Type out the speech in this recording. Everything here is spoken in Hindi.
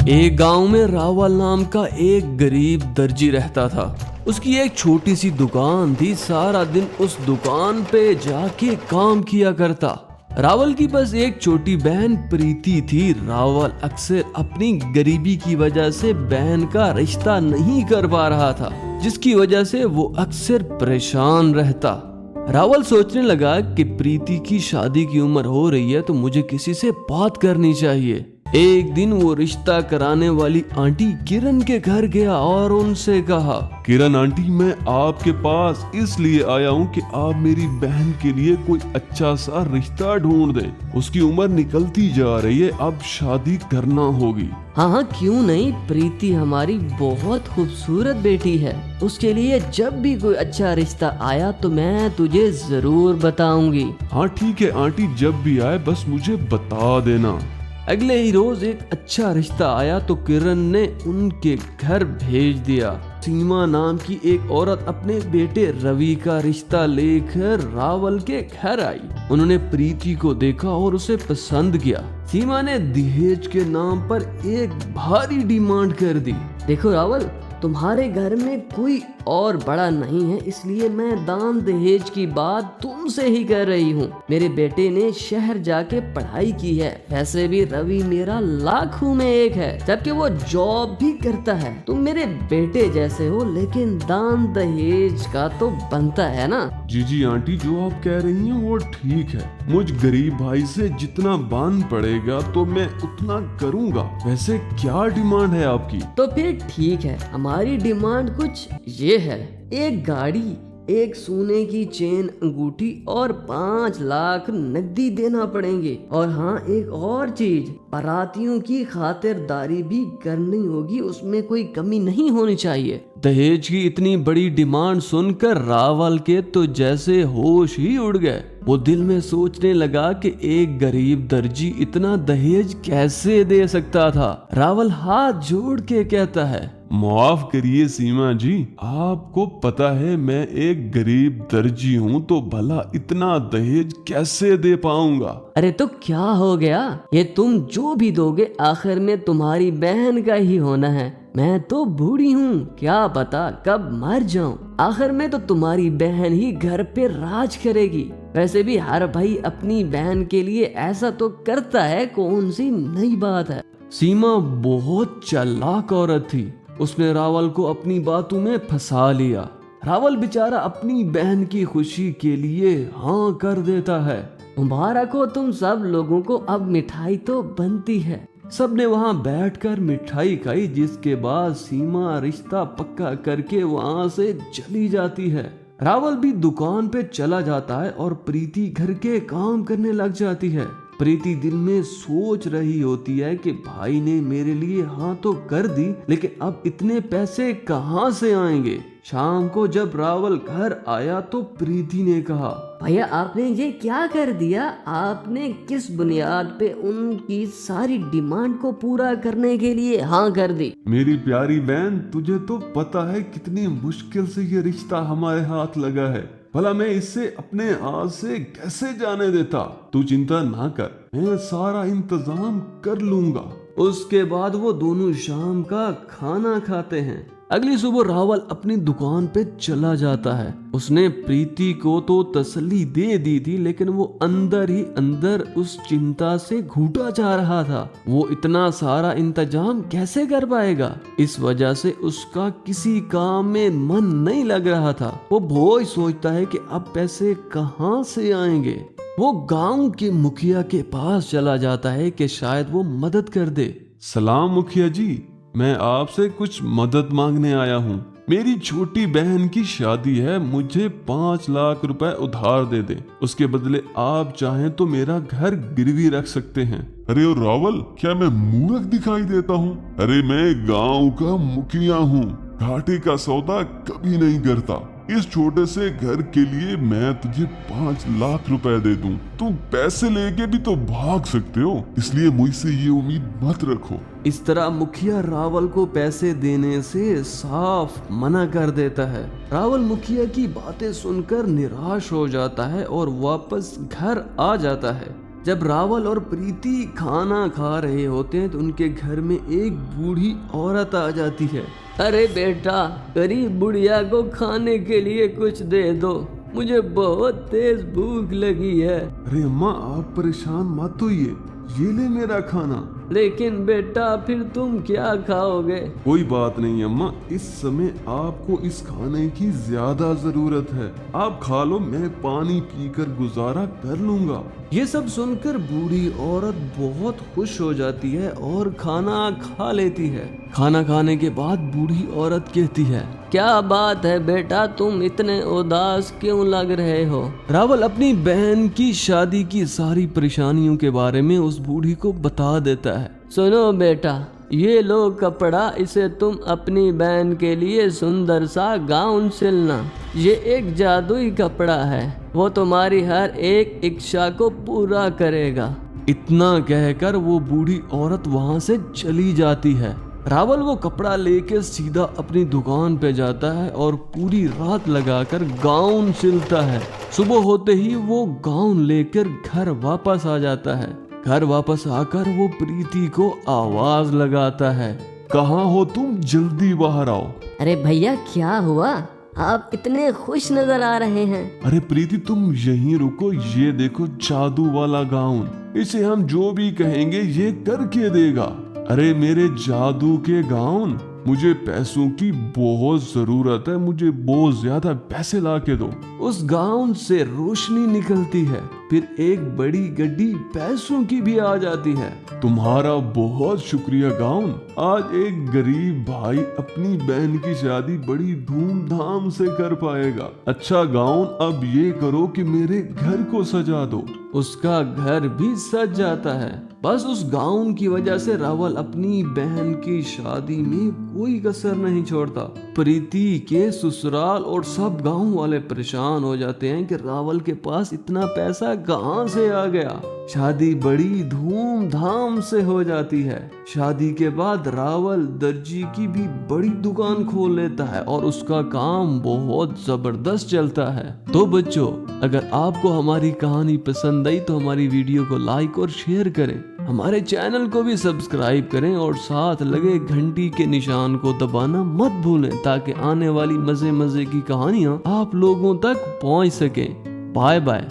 एक गांव में रावल नाम का एक गरीब दर्जी रहता था। उसकी एक छोटी सी दुकान थी। सारा दिन उस दुकान पे जाके काम किया करता। रावल की बस एक छोटी बहन प्रीति थी। रावल अक्सर अपनी गरीबी की वजह से बहन का रिश्ता नहीं कर पा रहा था, जिसकी वजह से वो अक्सर परेशान रहता। रावल सोचने लगा कि प्रीति की शादी की उम्र हो रही है तो मुझे किसी से बात करनी चाहिए। एक दिन वो रिश्ता कराने वाली आंटी किरण के घर गया और उनसे कहा, किरण आंटी, मैं आपके पास इसलिए आया हूँ कि आप मेरी बहन के लिए कोई अच्छा सा रिश्ता ढूंढ दें। उसकी उम्र निकलती जा रही है, अब शादी करना होगी। हाँ हाँ, क्यों नहीं। प्रीति हमारी बहुत खूबसूरत बेटी है। उसके लिए जब भी कोई अच्छा रिश्ता आया तो मैं तुझे जरूर बताऊंगी। हाँ ठीक है आंटी, जब भी आए बस मुझे बता देना। अगले ही रोज एक अच्छा रिश्ता आया तो किरण ने उनके घर भेज दिया। सीमा नाम की एक औरत अपने बेटे रवि का रिश्ता लेकर रावल के घर आई। उन्होंने प्रीति को देखा और उसे पसंद किया। सीमा ने दहेज के नाम पर एक भारी डिमांड कर दी। देखो रावल, तुम्हारे घर में कोई और बड़ा नहीं है, इसलिए मैं दान दहेज की बात तुमसे ही कर रही हूँ। मेरे बेटे ने शहर जाके पढ़ाई की है। वैसे भी रवि मेरा लाखों में एक है, जबकि वो जॉब भी करता है। तुम मेरे बेटे जैसे हो, लेकिन दान दहेज का तो बनता है ना। जी आंटी, जो आप कह रही हैं वो ठीक है। मुझ गरीब भाई से जितना बांध पड़ेगा तो मैं उतना करूँगा। वैसे क्या डिमांड है आपकी? तो फिर ठीक है, हमारी डिमांड कुछ ये है। एक गाड़ी, एक सोने की चेन, अंगूठी और 5 लाख नकदी देना पड़ेंगे। और हाँ, एक और चीज, बारातियों की खातिरदारी भी करनी होगी, उसमें कोई कमी नहीं होनी चाहिए। दहेज की इतनी बड़ी डिमांड सुनकर रावल के तो जैसे होश ही उड़ गए। वो दिल में सोचने लगा कि एक गरीब दर्जी इतना दहेज कैसे दे सकता था। रावल हाथ जोड़ के कहता है, माफ करिए सीमा जी, आपको पता है मैं एक गरीब दर्जी हूँ, तो भला इतना दहेज कैसे दे पाऊंगा। अरे तो क्या हो गया, ये तुम जो भी दोगे आखिर में तुम्हारी बहन का ही होना है। मैं तो बूढ़ी हूँ, क्या पता कब मर जाऊं। आखिर में तो तुम्हारी बहन ही घर पे राज करेगी। वैसे भी हर भाई अपनी बहन के लिए ऐसा तो करता है, कौन सी नई बात है। सीमा बहुत चालाक औरत थी। उसने रावल को अपनी बातों में फंसा लिया। रावल बेचारा अपनी बहन की खुशी के लिए हाँ कर देता है। मुबारक हो तुम सब लोगों को, अब मिठाई तो बनती है। सबने वहां बैठकर मिठाई खाई, जिसके बाद सीमा रिश्ता पक्का करके वहां से चली जाती है। रावल भी दुकान पे चला जाता है और प्रीति घर के काम करने लग जाती है। प्रीति दिल में सोच रही होती है कि भाई ने मेरे लिए हाँ तो कर दी, लेकिन अब इतने पैसे कहाँ से आएंगे। शाम को जब रावल घर आया तो प्रीति ने कहा, भैया आपने ये क्या कर दिया? आपने किस बुनियाद पे उनकी सारी डिमांड को पूरा करने के लिए हाँ कर दी? मेरी प्यारी बहन, तुझे तो पता है कितनी मुश्किल से ये रिश्ता हमारे हाथ लगा है। भला मैं इससे अपने हाथ से कैसे जाने देता। तू चिंता ना कर, मैं सारा इंतजाम कर लूंगा। उसके बाद वो दोनों शाम का खाना खाते हैं। अगली सुबह रावल अपनी दुकान पे चला जाता है। उसने प्रीति को तो तसल्ली दे दी थी, लेकिन वो अंदर ही अंदर उस चिंता से घुटा जा रहा था। वो इतना सारा इंतजाम कैसे कर पाएगा। इस वजह से उसका किसी काम में मन नहीं लग रहा था। वो बहुत सोचता है कि अब पैसे कहाँ से आएंगे। वो गांव के मुखिया के पास चला जाता है कि शायद वो मदद कर दे। सलाम मुखिया जी, मैं आपसे कुछ मदद मांगने आया हूँ। मेरी छोटी बहन की शादी है, मुझे 5 लाख रुपए उधार दे दे। उसके बदले आप चाहें तो मेरा घर गिरवी रख सकते हैं। अरे और रावल, क्या मैं मूर्ख दिखाई देता हूँ? अरे मैं गांव का मुखिया हूँ, घाटे का सौदा कभी नहीं करता। इस छोटे से घर के लिए मैं तुझे 5 लाख रुपए दे दूं। तुम पैसे लेके भी तो भाग सकते हो, इसलिए मुझसे ये उम्मीद मत रखो। इस तरह मुखिया रावल को पैसे देने से साफ मना कर देता है। रावल मुखिया की बातें सुनकर निराश हो जाता है और वापस घर आ जाता है। जब रावल और प्रीति खाना खा रहे होते हैं तो उनके घर में एक बूढ़ी औरत आ जाती है। अरे बेटा, गरीब बुढ़िया को खाने के लिए कुछ दे दो, मुझे बहुत तेज भूख लगी है। अरे अम्मा, आप परेशान मत होइए, ये ले मेरा खाना। लेकिन बेटा फिर तुम क्या खाओगे? कोई बात नहीं अम्मा, इस समय आपको इस खाने की ज्यादा जरूरत है, आप खा लो, मैं पानी पीकर गुजारा कर लूंगा। ये सब सुनकर बूढ़ी औरत बहुत खुश हो जाती है और खाना खा लेती है। खाना खाने के बाद बूढ़ी औरत कहती है, क्या बात है बेटा, तुम इतने उदास क्यों लग रहे हो? रावल अपनी बहन की शादी की सारी परेशानियों के बारे में उस बूढ़ी को बता देता है। सुनो बेटा, ये लो कपड़ा, इसे तुम अपनी बहन के लिए सुंदर सा गाउन सिलना। ये एक जादुई कपड़ा है, वो तुम्हारी हर एक इच्छा को पूरा करेगा। इतना कहकर वो बूढ़ी औरत वहां से चली जाती है। रावल वो कपड़ा लेके सीधा अपनी दुकान पे जाता है और पूरी रात लगाकर गाउन सिलता है। सुबह होते ही वो गाउन लेकर घर वापस आ जाता है। घर वापस आकर वो प्रीति को आवाज लगाता है, कहाँ हो तुम, जल्दी बाहर आओ। अरे भैया, क्या हुआ? आप इतने खुश नजर आ रहे हैं। अरे प्रीति, तुम यहीं रुको, ये देखो जादू वाला गाउन, इसे हम जो भी कहेंगे ये करके देगा। अरे मेरे जादू के गाउन, मुझे पैसों की बहुत जरूरत है, मुझे बहुत ज्यादा पैसे ला के दो। उस गाउन से रोशनी निकलती है, फिर एक बड़ी गड्डी पैसों की भी आ जाती है। तुम्हारा बहुत शुक्रिया गाउन, आज एक गरीब भाई अपनी बहन की शादी बड़ी धूमधाम से कर पाएगा। अच्छा गाउन, अब ये करो कि मेरे घर को सजा दो। उसका घर भी सज जाता है। बस उस गाउन की वजह से रावल अपनी बहन की शादी में कोई कसर नहीं छोड़ता। प्रीति के ससुराल और सब गांव वाले परेशान हो जाते हैं कि रावल के पास इतना पैसा कहां से आ गया। शादी बड़ी धूमधाम से हो जाती है। शादी के बाद रावल दर्जी की भी बड़ी दुकान खोल लेता है और उसका काम बहुत जबरदस्त चलता है। तो बच्चों, अगर आपको हमारी कहानी पसंद आई तो हमारी वीडियो को लाइक और शेयर करें, हमारे चैनल को भी सब्सक्राइब करें और साथ लगे घंटी के निशान को दबाना मत भूलें ताकि आने वाली मजे मजे की कहानियां आप लोगों तक पहुंच सके। Bye bye.